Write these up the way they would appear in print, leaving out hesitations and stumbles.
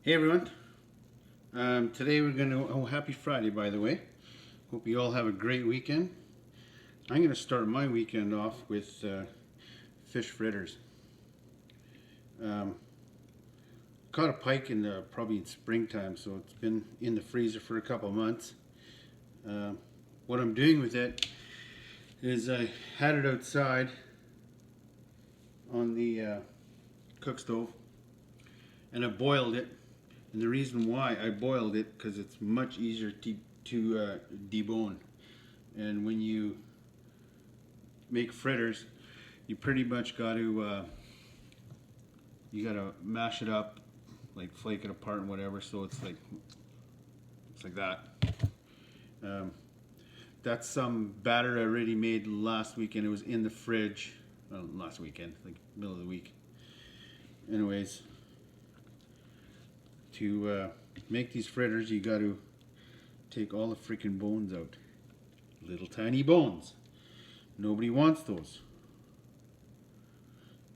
Hey everyone, today we're going to, happy Friday by the way. Hope you all have a great weekend. I'm going to start my weekend off with fish fritters. Caught a pike probably in springtime, so it's been in the freezer for a couple months. What I'm doing with it is I had it outside on the cook stove and I boiled it. And the reason why I boiled it, because it's much easier to debone. And when you make fritters, you pretty much got to mash it up, like flake it apart and whatever. So it's like that. That's some batter I already made last weekend. It was in the fridge. Last weekend, like middle of the week. Anyways. To make these fritters, you got to take all the freaking bones out. Little tiny bones. Nobody wants those.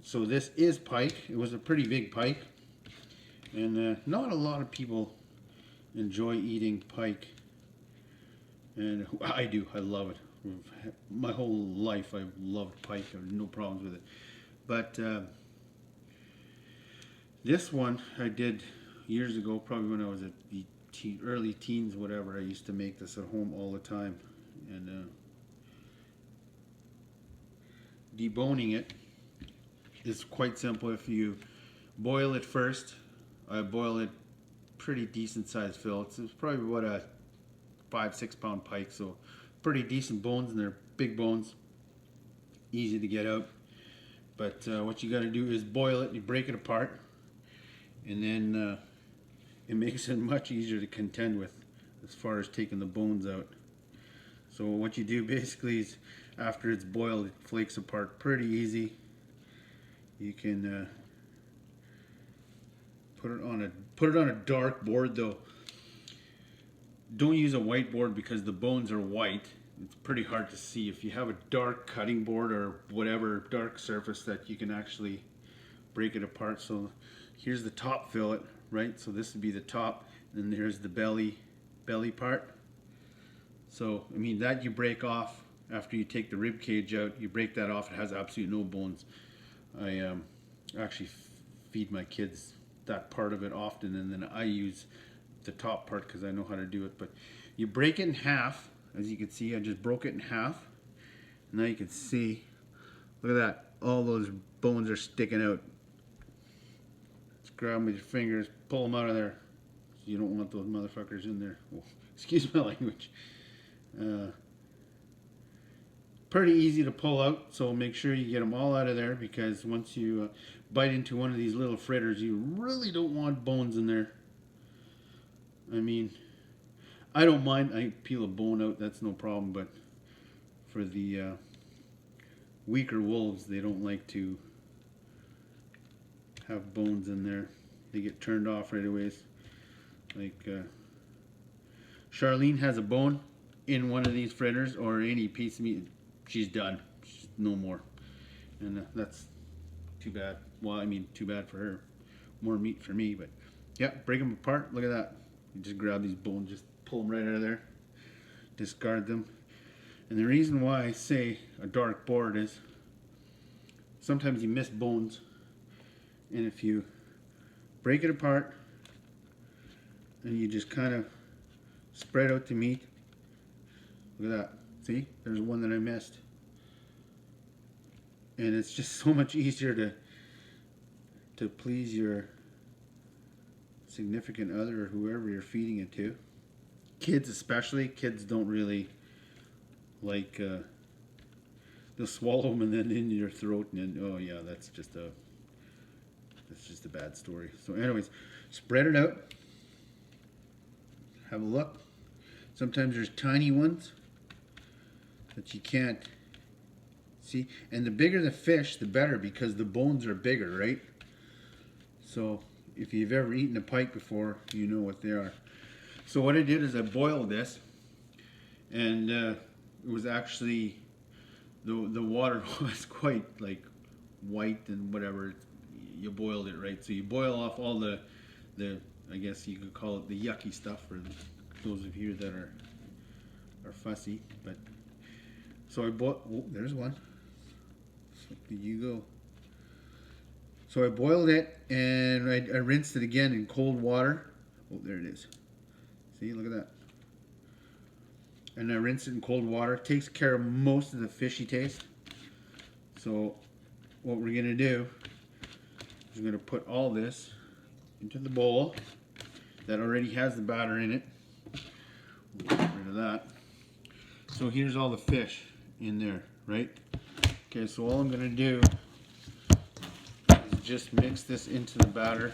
So this is pike. It was a pretty big pike. And not a lot of people enjoy eating pike. And I do. I love it. My whole life I've loved pike. I have no problems with it. But this one I did years ago, probably when I was at the early teens, whatever. I used to make this at home all the time. And deboning it is quite simple. If you boil it first, I boil it pretty decent sized fill. It's probably about a 5-6 pound pike, so pretty decent bones, and they're big bones, easy to get out. But what you got to do is boil it. You break it apart, and then it makes it much easier to contend with as far as taking the bones out. So what you do basically is, after it's boiled, it flakes apart pretty easy. You can put it on a dark board though. Don't use a white board because the bones are white. It's pretty hard to see. If you have a dark cutting board or whatever dark surface that you can actually break it apart. So here's the top fillet. Right, so this would be the top, and there's the belly part. So I mean, that you break off after you take the rib cage out. You break that off. It has absolutely no bones. I actually feed my kids that part of it often, and then I use the top part because I know how to do it. But you break it in half. As you can see, I just broke it in half. Now you can see, look at that, all those bones are sticking out. Grab them with your fingers, pull them out of there. You don't want those motherfuckers in there. Oh, excuse my language. Pretty easy to pull out, so make sure you get them all out of there, because once you bite into one of these little fritters, you really don't want bones in there. I mean, I don't mind. I peel a bone out, that's no problem, but for the weaker wolves, they don't like to have bones in there. They get turned off right away. Like Charlene has a bone in one of these fritters or any piece of meat, she's done. She's no more. And that's too bad. Well, I mean, too bad for her. More meat for me, but yeah, break them apart. Look at that. You just grab these bones, just pull them right out of there. Discard them. And the reason why I say a dark board is sometimes you miss bones. And if you break it apart and you just kind of spread out the meat, look at that. See, there's one that I missed. And it's just so much easier to please your significant other or whoever you're feeding it to. Kids especially. Kids don't really like, they'll swallow them and then into your throat, and then, oh yeah, that's just a bad story. So anyways, spread it out. Have a look. Sometimes there's tiny ones that you can't see. And the bigger the fish, the better, because the bones are bigger, right? So if you've ever eaten a pike before, you know what they are. So what I did is I boiled this, and it was actually, the water was quite like white and whatever. You boiled it, right? So you boil off all the I guess you could call it the yucky stuff for those of you that are fussy. But so I bought. Oh, there's one. So there you go. So I boiled it and I rinsed it again in cold water. Oh, there it is. See, look at that. And I rinsed it in cold water. It takes care of most of the fishy taste. So what we're gonna do is we're gonna put all this into the bowl that already has the batter in it. We'll get rid of that. So here's all the fish in there, right? Okay, so all I'm gonna do is just mix this into the batter.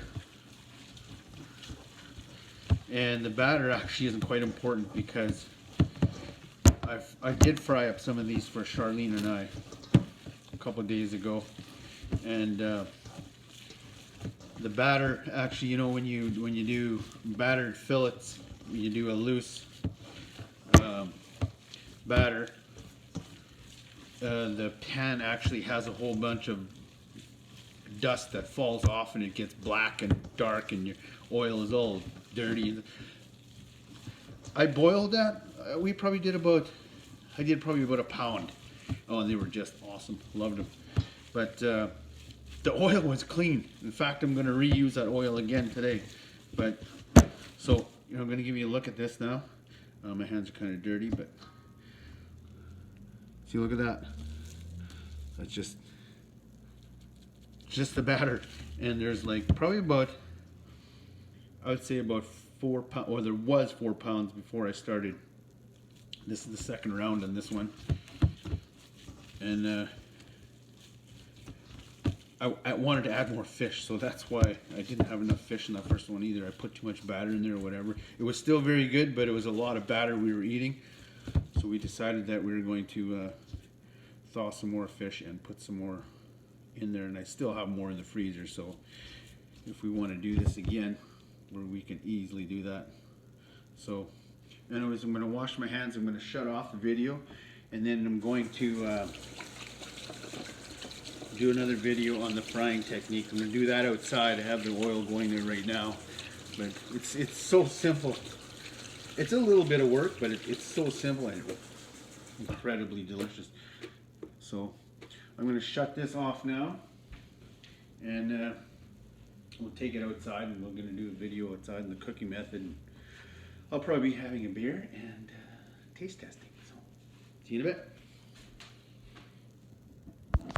And the batter actually isn't quite important because I did fry up some of these for Charlene and I a couple of days ago, and the batter actually, you know, when you do battered fillets, you do a loose batter. The pan actually has a whole bunch of dust that falls off, and it gets black and dark, and your oil is all dirty. I boiled that. We probably did about. I did probably about a pound. Oh, and they were just awesome. Loved them. But the oil was clean. In fact, I'm going to reuse that oil again today. But so, you know, I'm going to give you a look at this now. My hands are kind of dirty, but see, look at that. That's just the batter. And there's like probably about, I would say about 4 pounds, or there was 4 pounds before I started. This is the second round on this one. And I wanted to add more fish, so that's why I didn't have enough fish in that first one either. I put too much batter in there or whatever. It was still very good, but it was a lot of batter we were eating. So we decided that we were going to thaw some more fish and put some more in there. And I still have more in the freezer, so if we want to do this again, we can easily do that. So anyways, I'm going to wash my hands. I'm going to shut off the video, and then I'm going to do another video on the frying technique. I'm going to do that outside. I have the oil going there right now, but it's so simple. It's a little bit of work, but it's so simple and incredibly delicious. So I'm going to shut this off now, and we'll take it outside, and we're going to do a video outside in the cooking method. And I'll probably be having a beer and taste testing. So see you in a bit.